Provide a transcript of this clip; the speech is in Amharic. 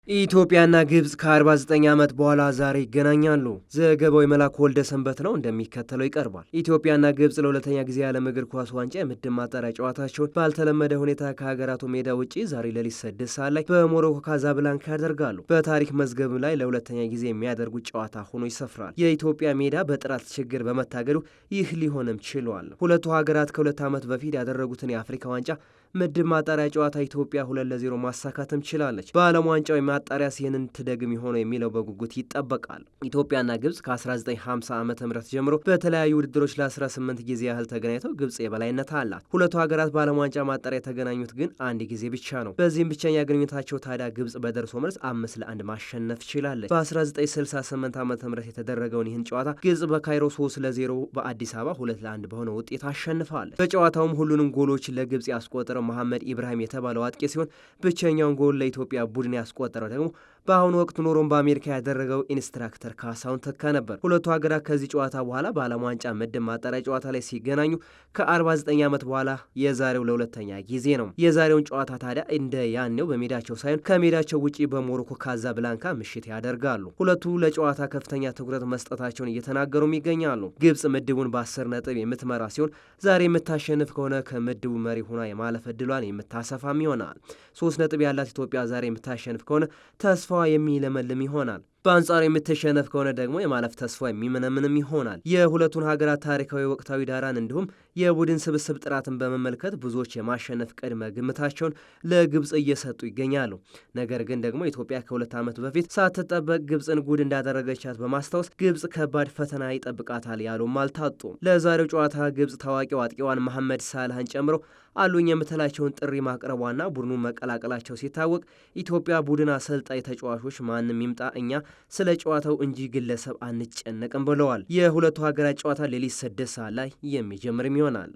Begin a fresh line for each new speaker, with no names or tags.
ኢትዮጵያና ግብጽ ከ49 ዓመት በኋላ ዛሬ ይገናኛሉ። ዘገባው የመላኩ ወልደ ሰንበት ነው፣ እንደሚከተለው ይቀርባል። ኢትዮጵያና ግብጽ ለሁለተኛ ጊዜ የዓለም እግር ኳስ ዋንጫ የምድብ ማጣሪያ ጨዋታቸውን ባልተለመደ ሁኔታ ከሀገራቱ ሜዳ ውጪ ዛሬ ሌሊት 6 ሰዓት ላይ በሞሮኮ ካዛብላንካ ያደርጋሉ። በታሪክ መዝገብ ላይ ለሁለተኛ ጊዜ የሚያደርጉት ጨዋታ ሆኖ ይሰፍራል። የኢትዮጵያ ሜዳ በጥራት ችግር በመታገዱ ይህ ሊሆንም ችሏል። ሁለቱ ሀገራት ከ2 ዓመት በፊት ያደረጉትን የአፍሪካ ዋንጫ ምድብ ማጣሪያ ጨዋታ ኢትዮጵያ 2-0 ማሳካትም ችላለች። በዓለም ዋንጫው ማጣሪያ ሲህንን ትደግም የሆነው የሚለው በጉጉት ይጠበቃል። ኢትዮጵያና ግብጽ ከ1950 ዓ ም ጀምሮ በተለያዩ ውድድሮች ለ18 ጊዜ ያህል ተገናኝተው ግብጽ የበላይነት አላት። ሁለቱ ሀገራት በዓለም ዋንጫ ማጣሪያ የተገናኙት ግን አንድ ጊዜ ብቻ ነው። በዚህም ብቸኛ ግንኙነታቸው ታዲያ ግብጽ በደርሶ መልስ 5-1 ማሸነፍ ችላለች። በ1968 ዓ ም የተደረገውን ይህን ጨዋታ ግብጽ በካይሮ 3-0፣ በአዲስ አበባ 2-1 በሆነ ውጤት አሸንፋለች። በጨዋታውም ሁሉንም ጎሎች ለግብጽ ያስቆጠረው መሐመድ ኢብራሂም የተባለው አጥቂ ሲሆን ብቸኛውን ጎል ለኢትዮጵያ ቡድን ያስቆጠረው ደግሞ በአሁኑ ወቅት ኑሮን በአሜሪካ ያደረገው ኢንስትራክተር ካሳሁን ተካ ነበር። ሁለቱ ሀገራት ከዚህ ጨዋታ በኋላ በዓለም ዋንጫ ምድብ ማጣሪያ ጨዋታ ላይ ሲገናኙ ከ49 ዓመት በኋላ የዛሬው ለሁለተኛ ጊዜ ነው። የዛሬውን ጨዋታ ታዲያ እንደ ያኔው በሜዳቸው ሳይሆን ከሜዳቸው ውጪ በሞሮኮ ካዛብላንካ ምሽት ያደርጋሉ። ሁለቱ ለጨዋታ ከፍተኛ ትኩረት መስጠታቸውን እየተናገሩም ይገኛሉ። ግብጽ ምድቡን በ10 ነጥብ የምትመራ ሲሆን ዛሬ የምታሸንፍ ከሆነ ከምድቡ መሪ ሆና የማለፍ ዕድሏን የምታሰፋም ይሆናል። 3 ነጥብ ያላት ኢትዮጵያ ዛሬ የምታሸንፍ ከሆነ ተስፋ የሚለመልም ይሆናል። በአንጻሩ የምትሸነፍ ከሆነ ደግሞ የማለፍ ተስፋ የሚመነምንም ይሆናል። የሁለቱን ሀገራት ታሪካዊ ወቅታዊ ዳራን እንዲሁም የቡድን ስብስብ ጥራትን በመመልከት ብዙዎች የማሸነፍ ቅድመ ግምታቸውን ለግብጽ እየሰጡ ይገኛሉ። ነገር ግን ደግሞ ኢትዮጵያ ከ2 ዓመት በፊት ሳትጠበቅ ግብጽን ጉድ እንዳደረገቻት በማስታወስ ግብጽ ከባድ ፈተና ይጠብቃታል ያሉም አልታጡም። ለዛሬው ጨዋታ ግብጽ ታዋቂው አጥቂዋን መሐመድ ሳልሃን ጨምሮ አሉኝ የምትላቸውን ጥሪ ማቅረቧና ቡድኑን መቀላቀላቸው ሲታወቅ ኢትዮጵያ ቡድን አሰልጣኝ ተጫዋቾች ማንም ይምጣ እኛ ስለ ጨዋታው እንጂ ግለሰብ አንጨነቅም ብለዋል። የሁለቱ ሀገራት ጨዋታ ሌሊት 6 ሰዓት ላይ የሚጀምርም ይሆናል።